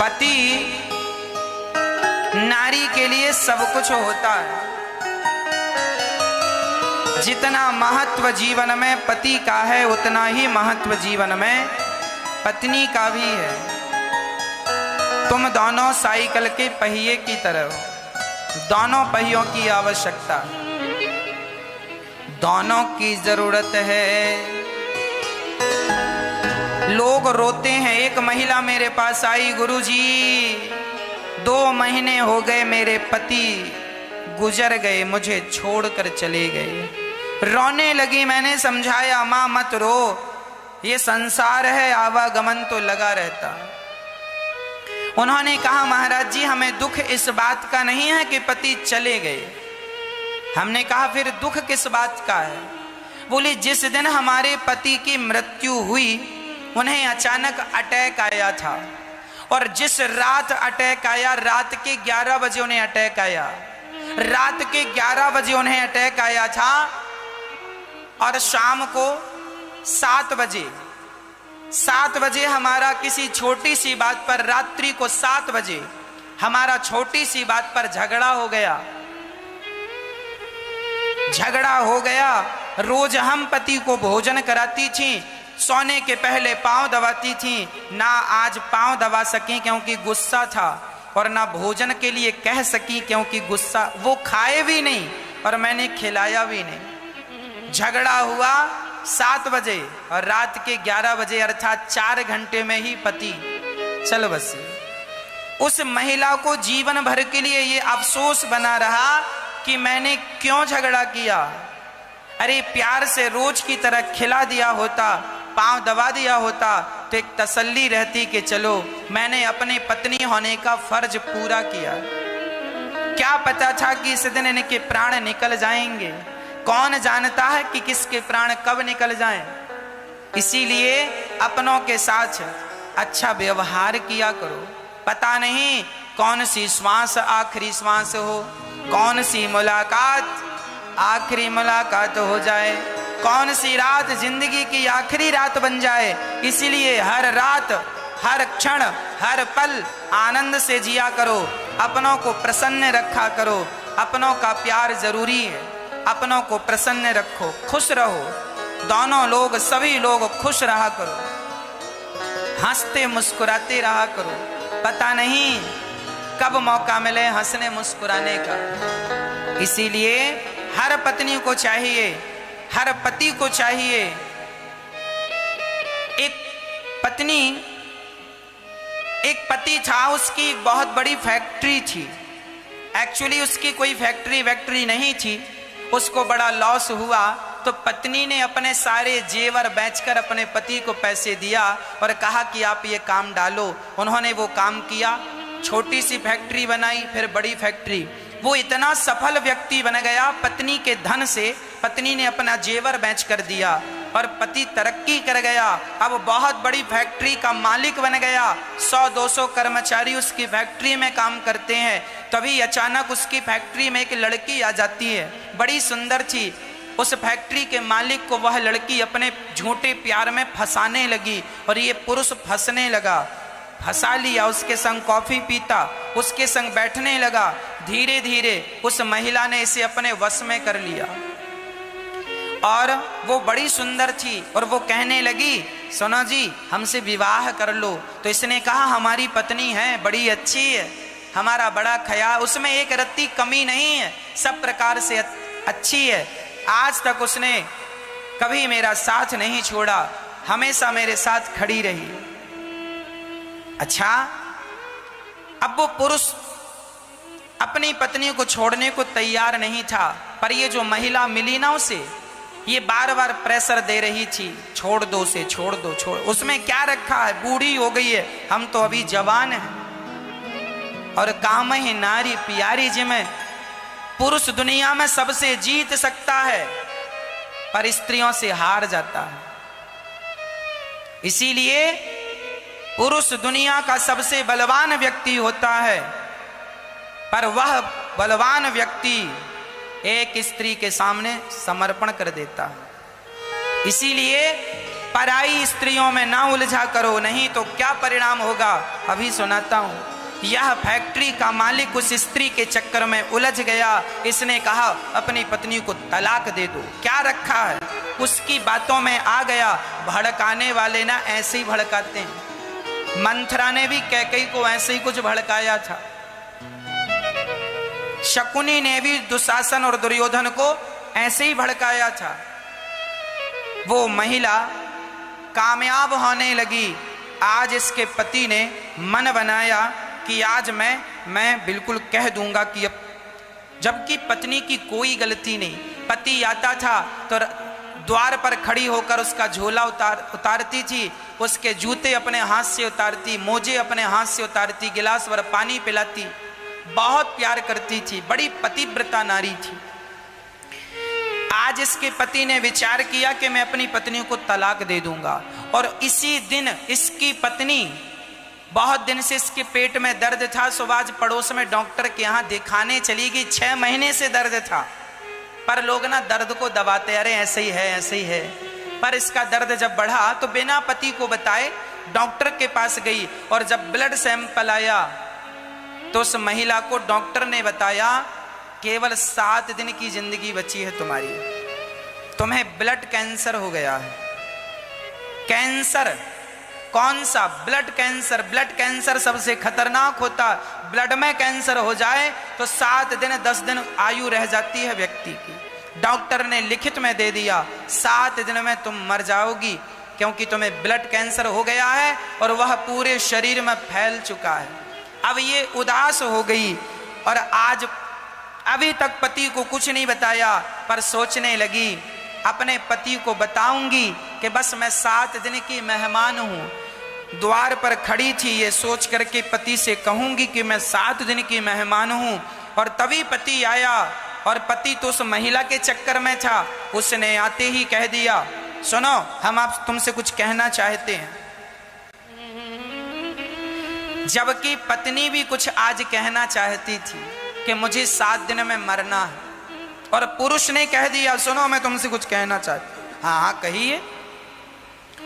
पति नारी के लिए सब कुछ होता है। जितना महत्व जीवन में पति का है उतना ही महत्व जीवन में पत्नी का भी है। तुम दोनों साइकिल के पहिए की तरह हो, दोनों पहियों की आवश्यकता, दोनों की जरूरत है। लोग रोते हैं। एक महिला मेरे पास आई, गुरुजी 2 महीने हो गए मेरे पति गुजर गए, मुझे छोड़कर चले गए। रोने लगी। मैंने समझाया, माँ मत रो, ये संसार है, आवागमन तो लगा रहता। उन्होंने कहा, महाराज जी हमें दुख इस बात का नहीं है कि पति चले गए। हमने कहा, फिर दुख किस बात का है? बोली, जिस दिन हमारे पति की मृत्यु हुई उन्हें अचानक अटैक आया था, और जिस रात अटैक आया, रात के 11 बजे उन्हें अटैक आया। रात के 11 बजे उन्हें अटैक आया था, और शाम को 7 बजे हमारा किसी छोटी सी बात पर, रात्रि को 7 बजे हमारा छोटी सी बात पर झगड़ा हो गया। रोज हम पति को भोजन कराती थी, सोने के पहले पांव दबाती थी, ना आज पांव दबा सकी क्योंकि गुस्सा था, और ना भोजन के लिए कह सकी क्योंकि गुस्सा। वो खाए भी नहीं और मैंने खिलाया भी नहीं। झगड़ा हुआ 7 बजे और रात के 11 बजे, अर्थात 4 घंटे में ही पति चल बसे। उस महिला को जीवन भर के लिए ये अफसोस बना रहा कि मैंने क्यों झगड़ा किया। अरे प्यार से रोज की तरह खिला दिया होता, पांव दबा दिया होता, तो एक तसल्ली रहती कि चलो मैंने अपनी पत्नी होने का फर्ज पूरा किया। क्या पता था कि इस दिन इनके प्राण निकल जाएंगे। कौन जानता है कि किसके प्राण कब निकल जाएं। इसीलिए अपनों के साथ अच्छा व्यवहार किया करो। पता नहीं कौन सी श्वास आखिरी श्वास हो, कौन सी मुलाकात आखिरी मुलाकात हो जाए, कौन सी रात जिंदगी की आखिरी रात बन जाए। इसीलिए हर रात, हर क्षण, हर पल आनंद से जिया करो। अपनों को प्रसन्न रखा करो। अपनों का प्यार जरूरी है। अपनों को प्रसन्न रखो, खुश रहो। दोनों लोग, सभी लोग खुश रहा करो, हंसते मुस्कुराते रहा करो। पता नहीं कब मौका मिले हंसने मुस्कुराने का। इसीलिए हर पत्नी को चाहिए, हर पति को चाहिए। एक पति था, उसकी बहुत बड़ी फैक्ट्री थी। एक्चुअली उसकी कोई फैक्ट्री नहीं थी। उसको बड़ा लॉस हुआ तो पत्नी ने अपने सारे जेवर बेचकर अपने पति को पैसे दिया और कहा कि आप ये काम डालो। उन्होंने वो काम किया, छोटी सी फैक्ट्री बनाई, फिर बड़ी फैक्ट्री। वो इतना सफल व्यक्ति बन गया, पत्नी के धन से पत्नी ने अपना जेवर बेच कर दिया और पति तरक्की कर गया। अब बहुत बड़ी फैक्ट्री का मालिक बन गया। 100-200 कर्मचारी उसकी फैक्ट्री में काम करते हैं। तभी अचानक उसकी फैक्ट्री में एक लड़की आ जाती है, बड़ी सुंदर थी। उस फैक्ट्री के मालिक को वह लड़की अपने झूठे प्यार में फंसाने लगी और ये पुरुष फंसने लगा। फंसा लिया, उसके संग कॉफी पीता, उसके संग बैठने लगा। धीरे धीरे उस महिला ने इसे अपने वश में कर लिया और वो बड़ी सुंदर थी और वो कहने लगी, सुनो जी हमसे विवाह कर लो। तो इसने कहा, हमारी पत्नी है, बड़ी अच्छी है, हमारा बड़ा ख्याल, उसमें एक रत्ती कमी नहीं है, सब प्रकार से अच्छी है। आज तक उसने कभी मेरा साथ नहीं छोड़ा, हमेशा मेरे साथ खड़ी रही। अच्छा, अब वो पुरुष अपनी पत्नी को छोड़ने को तैयार नहीं था, पर ये जो महिला मिली ना उसे, ये बार बार प्रेशर दे रही थी, छोड़ दो उसे, छोड़ दो, छोड़। उसमें क्या रखा है, बूढ़ी हो गई है, हम तो अभी जवान हैं। और काम ही नारी प्यारी जिमें, पुरुष दुनिया में सबसे जीत सकता है पर स्त्रियों से हार जाता है। इसीलिए पुरुष दुनिया का सबसे बलवान व्यक्ति होता है, पर वह बलवान व्यक्ति एक स्त्री के सामने समर्पण कर देता है। इसीलिए पराई स्त्रियों में ना उलझा करो, नहीं तो क्या परिणाम होगा अभी सुनाता हूं। यह फैक्ट्री का मालिक उस स्त्री के चक्कर में उलझ गया। इसने कहा अपनी पत्नी को तलाक दे दो, क्या रखा है, उसकी बातों में आ गया। भड़काने वाले ना ऐसे ही भड़काते हैं। मंथरा ने भी कैकेयी को ऐसे ही कुछ भड़काया था। शकुनी ने भी दुशासन और दुर्योधन को ऐसे ही भड़काया था। वो महिला कामयाब होने लगी। आज इसके पति ने मन बनाया कि आज मैं बिल्कुल कह दूंगा कि अब, जबकि पत्नी की कोई गलती नहीं। पति आता था तो द्वार पर खड़ी होकर उसका झोला उतारती थी, उसके जूते अपने हाथ से उतारती, मोजे अपने हाथ से उतारती, गिलास भर पानी पिलाती, बहुत प्यार करती थी, बड़ी पतिव्रता नारी थी। आज इसके पति ने विचार किया कि मैं अपनी पत्नी को तलाक दे दूंगा। और इसी दिन इसकी पत्नी, बहुत दिन से इसके पेट में दर्द था, सो आज पड़ोस में डॉक्टर के यहाँ दिखाने चली गई। 6 महीने से दर्द था, पर लोग ना दर्द को दबाते, अरे ऐसे ही है ऐसे ही है। पर इसका दर्द जब बढ़ा तो बिना पति को बताए डॉक्टर के पास गई। और जब ब्लड सैंपल आया तो उस महिला को डॉक्टर ने बताया केवल 7 दिन की जिंदगी बची है तुम्हारी, तुम्हें ब्लड कैंसर हो गया है। कैंसर कौन सा? Blood cancer. ब्लड कैंसर सबसे खतरनाक होता। ब्लड में कैंसर हो जाए तो 7 दिन 10 दिन आयु रह जाती है व्यक्ति की। डॉक्टर ने लिखित में दे दिया 7 दिन में तुम मर जाओगी, क्योंकि तुम्हें ब्लड कैंसर हो गया है और वह पूरे शरीर में फैल चुका है। अब ये उदास हो गई और आज अभी तक पति को कुछ नहीं बताया, पर सोचने लगी अपने पति को बताऊंगी कि बस मैं 7 दिन की मेहमान हूं। द्वार पर खड़ी थी, ये सोच करके पति से कहूंगी कि मैं 7 दिन की मेहमान हूं। और तभी पति आया, और पति तो उस महिला के चक्कर में था। उसने आते ही कह दिया, सुनो हम आप तुमसे कुछ कहना चाहते हैं। जबकि पत्नी भी कुछ आज कहना चाहती थी कि मुझे 7 दिन में मरना है, और पुरुष ने कह दिया सुनो मैं तुमसे कुछ कहना चाहती हूं। हाँ हाँ कहिए।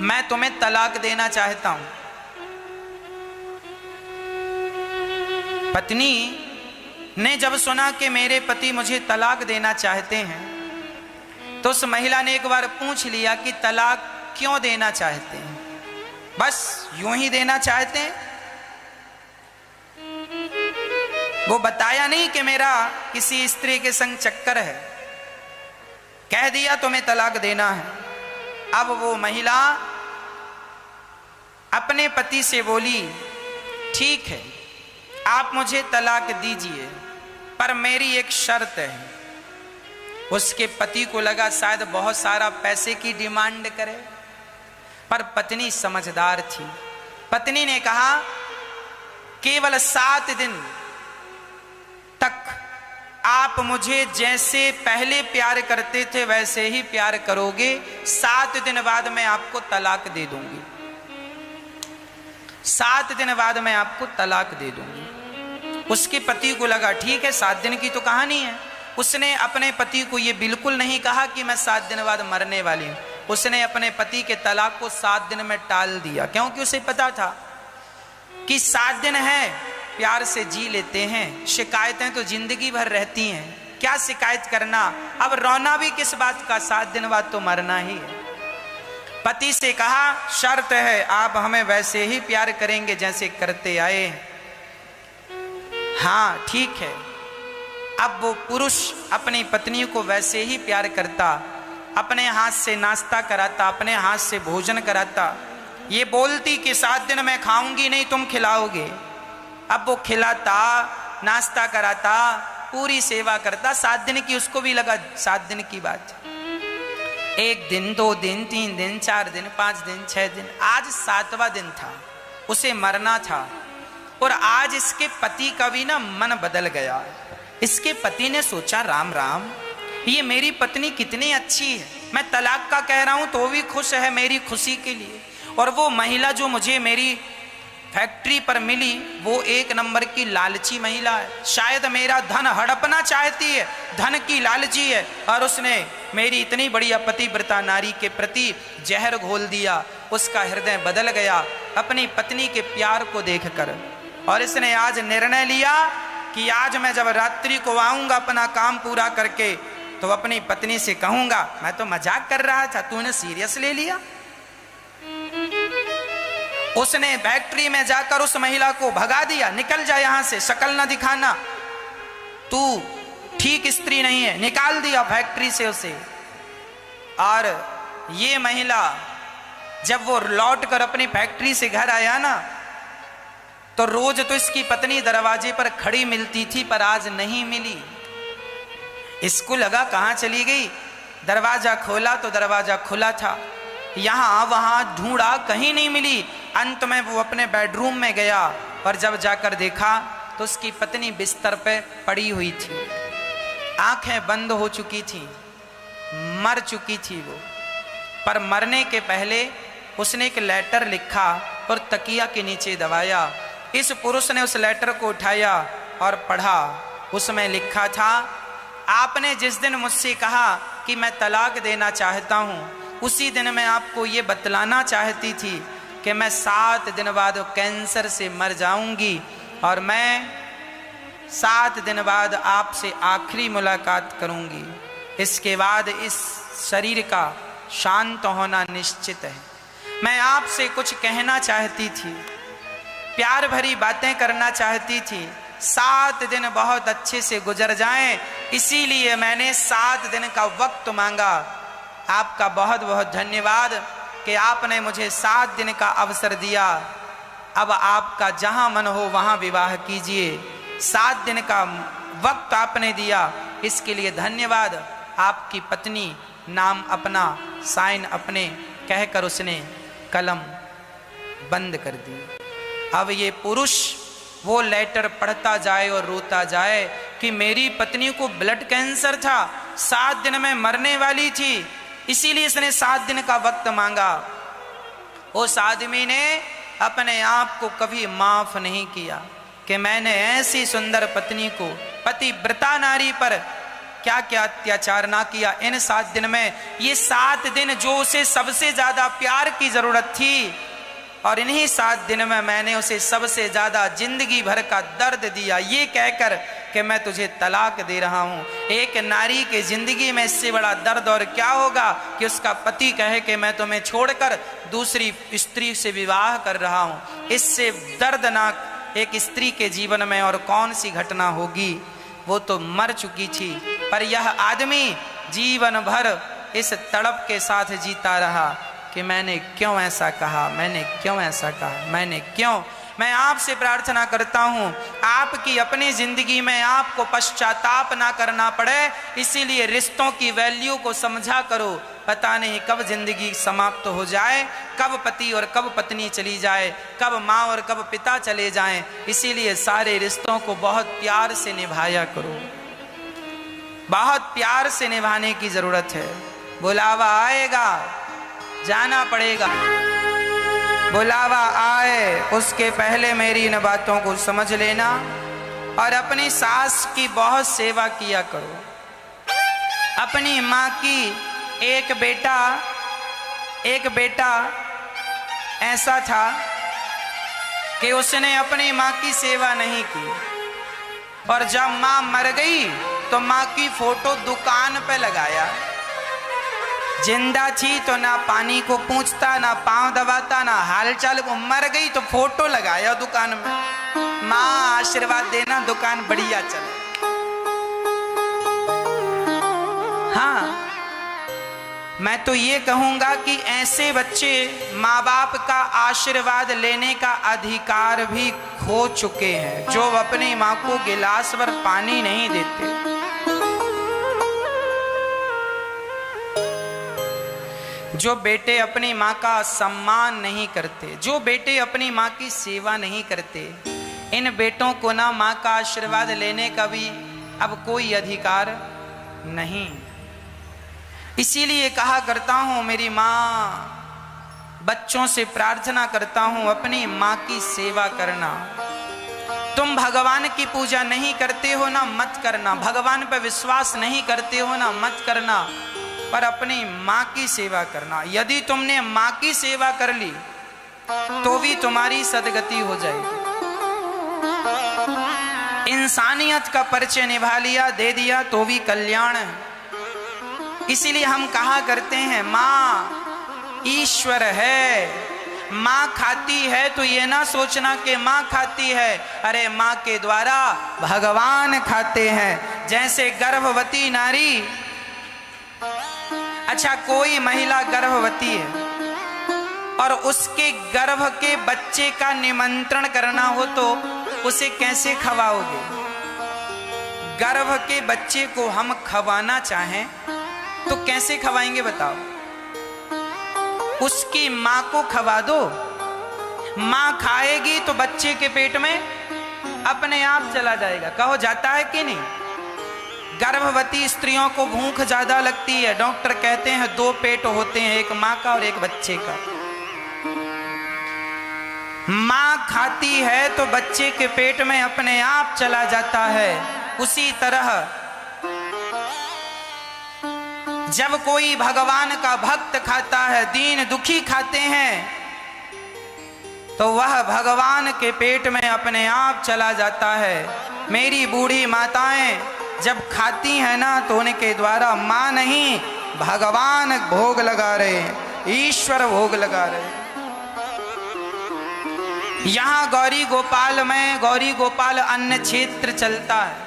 मैं तुम्हें तलाक देना चाहता हूं। पत्नी ने जब सुना कि मेरे पति मुझे तलाक देना चाहते हैं, तो उस महिला ने एक बार पूछ लिया कि तलाक क्यों देना चाहते हैं? बस यूं ही देना चाहते हैं? वो बताया नहीं कि मेरा किसी स्त्री के संग चक्कर है, कह दिया तुम्हें तलाक देना है। अब वो महिला अपने पति से बोली ठीक है आप मुझे तलाक दीजिए, पर मेरी एक शर्त है। उसके पति को लगा शायद बहुत सारा पैसे की डिमांड करे, पर पत्नी समझदार थी। पत्नी ने कहा केवल 7 दिन तक आप मुझे जैसे पहले प्यार करते थे वैसे ही प्यार करोगे, 7 दिन बाद मैं आपको तलाक दे दूंगी। 7 दिन बाद मैं आपको तलाक दे दूंगी। उसके पति को लगा ठीक है 7 दिन की तो कहानी है। उसने अपने पति को यह बिल्कुल नहीं कहा कि मैं 7 दिन बाद मरने वाली हूं। उसने अपने पति के तलाक को 7 दिन में टाल दिया, क्योंकि उसे पता था कि 7 दिन है, प्यार से जी लेते हैं, शिकायतें तो जिंदगी भर रहती हैं, क्या शिकायत करना, अब रोना भी किस बात का, 7 दिन बाद तो मरना ही है। पति से कहा शर्त है आप हमें वैसे ही प्यार करेंगे जैसे करते आए। हाँ ठीक है। अब वो पुरुष अपनी पत्नी को वैसे ही प्यार करता, अपने हाथ से नाश्ता कराता, अपने हाथ से भोजन कराता। ये बोलती कि 7 दिन मैं खाऊंगी नहीं, तुम खिलाओगे। अब वो खिलाता, नाश्ता कराता, पूरी सेवा करता। 7 दिन की उसको भी लगा 7 दिन की बात। 1 दिन 2 दिन 3 दिन 4 दिन 5 दिन 6 दिन, आज 7वां दिन था, उसे मरना था। और आज इसके पति का भी ना मन बदल गया। इसके पति ने सोचा राम राम, ये मेरी पत्नी कितनी अच्छी है, मैं तलाक का कह रहा हूं तो भी खुश है मेरी खुशी के लिए। और वो महिला जो मुझे मेरी फैक्ट्री पर मिली वो 1 नंबर की लालची महिला है, शायद मेरा धन हड़पना चाहती है, धन की लालची है। और उसने मेरी इतनी बढ़िया पतिव्रता नारी के प्रति जहर घोल दिया। उसका हृदय बदल गया अपनी पत्नी के प्यार को देखकर, और इसने आज निर्णय लिया कि आज मैं जब रात्रि को आऊंगा अपना काम पूरा करके तो अपनी पत्नी से कहूंगा, मैं तो मजाक कर रहा था, तूने सीरियस ले लिया। उसने फैक्ट्री में जाकर उस महिला को भगा दिया, निकल जा यहां से, शक्ल ना दिखाना, तू ठीक स्त्री नहीं है, निकाल दिया फैक्ट्री से उसे। और ये महिला जब वो लौट कर अपनी फैक्ट्री से घर आया ना, तो रोज तो इसकी पत्नी दरवाजे पर खड़ी मिलती थी, पर आज नहीं मिली। इसको लगा कहां चली गई, दरवाजा खोला तो दरवाजा खुला था, यहां वहां ढूंढा, कहीं नहीं मिली। अंत में वो अपने बेडरूम में गया और जब जाकर देखा तो उसकी पत्नी बिस्तर पे पड़ी हुई थी, आंखें बंद हो चुकी थी, मर चुकी थी वो। पर मरने के पहले उसने एक लेटर लिखा और तकिया के नीचे दबाया। इस पुरुष ने उस लेटर को उठाया और पढ़ा। उसमें लिखा था, आपने जिस दिन मुझसे कहा कि मैं तलाक देना चाहता हूं, उसी दिन मैं आपको ये बतलाना चाहती थी कि मैं 7 दिन बाद कैंसर से मर जाऊंगी और मैं 7 दिन बाद आपसे आखिरी मुलाकात करूंगी। इसके बाद इस शरीर का शांत होना निश्चित है। मैं आपसे कुछ कहना चाहती थी, प्यार भरी बातें करना चाहती थी, 7 दिन बहुत अच्छे से गुजर जाएं, इसीलिए मैंने 7 दिन का वक्त मांगा। आपका बहुत बहुत धन्यवाद कि आपने मुझे 7 दिन का अवसर दिया। अब आपका जहां मन हो वहां विवाह कीजिए। 7 दिन का वक्त आपने दिया, इसके लिए धन्यवाद। आपकी पत्नी नाम अपना, साइन अपने कहकर उसने कलम बंद कर दी। अब ये पुरुष वो लेटर पढ़ता जाए और रोता जाए कि मेरी पत्नी को ब्लड कैंसर था, 7 दिन में मरने वाली थी, इसीलिए इसने 7 दिन का वक्त मांगा। उस आदमी ने अपने आप को कभी माफ नहीं किया कि मैंने ऐसी सुंदर पत्नी को, पतिव्रता नारी पर क्या क्या अत्याचार ना किया। इन 7 दिन में, ये 7 दिन जो उसे सबसे ज्यादा प्यार की जरूरत थी, और इन्हीं 7 दिन में मैंने उसे सबसे ज्यादा जिंदगी भर का दर्द दिया, ये कहकर कि मैं तुझे तलाक दे रहा हूं। एक नारी के जिंदगी में इससे बड़ा दर्द और क्या होगा कि उसका पति कहे कि मैं तुम्हें छोड़कर दूसरी स्त्री से विवाह कर रहा हूं। इससे दर्दनाक एक स्त्री के जीवन में और कौन सी घटना होगी। वो तो मर चुकी थी, पर यह आदमी जीवन भर इस तड़प के साथ जीता रहा कि मैंने क्यों ऐसा कहा, मैंने क्यों ऐसा कहा, मैंने क्यों। मैं आपसे प्रार्थना करता हूं आपकी अपनी जिंदगी में आपको पश्चाताप ना करना पड़े, इसीलिए रिश्तों की वैल्यू को समझा करो। पता नहीं कब जिंदगी समाप्त हो जाए, कब पति और कब पत्नी चली जाए, कब माँ और कब पिता चले जाएं, इसीलिए सारे रिश्तों को बहुत प्यार से निभाया करो, बहुत प्यार से निभाने की जरूरत है। बुलावा आएगा, जाना पड़ेगा, बुलावा आए उसके पहले मेरी इन बातों को समझ लेना और अपनी सास की बहुत सेवा किया करो। अपनी माँ की एक बेटा ऐसा था कि उसने अपनी माँ की सेवा नहीं की, और जब माँ मर गई तो माँ की फोटो दुकान पे लगाया। जिंदा थी तो ना पानी को पूछता, ना पांव दबाता, ना हालचाल को। मर गई तो फोटो लगाया दुकान में, माँ आशीर्वाद देना दुकान बढ़िया चले। हाँ, मैं तो ये कहूंगा कि ऐसे बच्चे माँ बाप का आशीर्वाद लेने का अधिकार भी खो चुके हैं, जो अपनी माँ को गिलास भर पानी नहीं देते। जो बेटे अपनी माँ का सम्मान नहीं करते, जो बेटे अपनी माँ की सेवा नहीं करते, इन बेटों को ना माँ का आशीर्वाद लेने का भी अब कोई अधिकार नहीं। इसीलिए कहा करता हूँ, मेरी माँ, बच्चों से प्रार्थना करता हूँ अपनी माँ की सेवा करना। तुम भगवान की पूजा नहीं करते हो ना, मत करना। भगवान पर विश्वास नहीं करते हो ना, मत करना। पर अपनी माँ की सेवा करना। यदि तुमने माँ की सेवा कर ली तो भी तुम्हारी सदगति हो जाएगी। इंसानियत का परिचय निभा लिया, दे दिया तो भी कल्याण है। इसीलिए हम कहा करते हैं माँ ईश्वर है। माँ खाती है तो ये ना सोचना कि माँ खाती है, अरे माँ के द्वारा भगवान खाते हैं। जैसे गर्भवती नारी, अच्छा कोई महिला गर्भवती है और उसके गर्भ के बच्चे का निमंत्रण करना हो तो उसे कैसे खवाओगे? गर्भ के बच्चे को हम खवाना चाहें तो कैसे खवाएंगे बताओ? उसकी माँ को खवा दो, माँ खाएगी तो बच्चे के पेट में अपने आप चला जाएगा। कहो जाता है कि नहीं? गर्भवती स्त्रियों को भूख ज्यादा लगती है, डॉक्टर कहते हैं 2 पेट होते हैं, एक माँ का और एक बच्चे का। माँ खाती है तो बच्चे के पेट में अपने आप चला जाता है। उसी तरह जब कोई भगवान का भक्त खाता है, दीन दुखी खाते हैं, तो वह भगवान के पेट में अपने आप चला जाता है। मेरी बूढ़ी माताएं जब खाती हैं ना तो उनके द्वारा माँ नहीं भगवान भोग लगा रहे हैं, ईश्वर भोग लगा रहे हैं। यहाँ गौरी गोपाल में गौरी गोपाल अन्न क्षेत्र चलता है।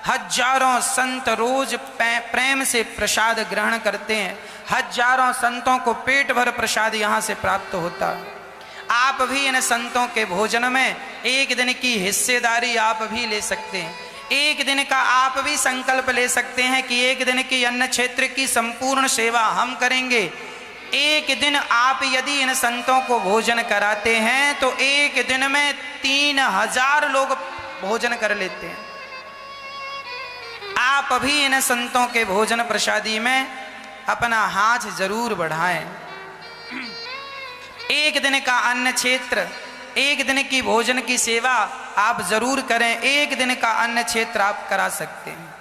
हजारों संत रोज प्रेम से प्रसाद ग्रहण करते हैं। हजारों संतों को पेट भर प्रसाद यहाँ से प्राप्त होता है। आप भी इन संतों के भोजन में एक दिन की हिस्सेदारी आप भी ले सकते हैं। एक दिन का आप भी संकल्प ले सकते हैं कि एक दिन की अन्न क्षेत्र की संपूर्ण सेवा हम करेंगे। एक दिन आप यदि इन संतों को भोजन कराते हैं तो एक दिन में 3000 लोग भोजन कर लेते हैं। आप भी इन संतों के भोजन प्रसादी में अपना हाथ जरूर बढ़ाएं। एक दिन का अन्न क्षेत्र, एक दिन की भोजन की सेवा आप जरूर करें। एक दिन का अन्न क्षेत्र आप करा सकते हैं।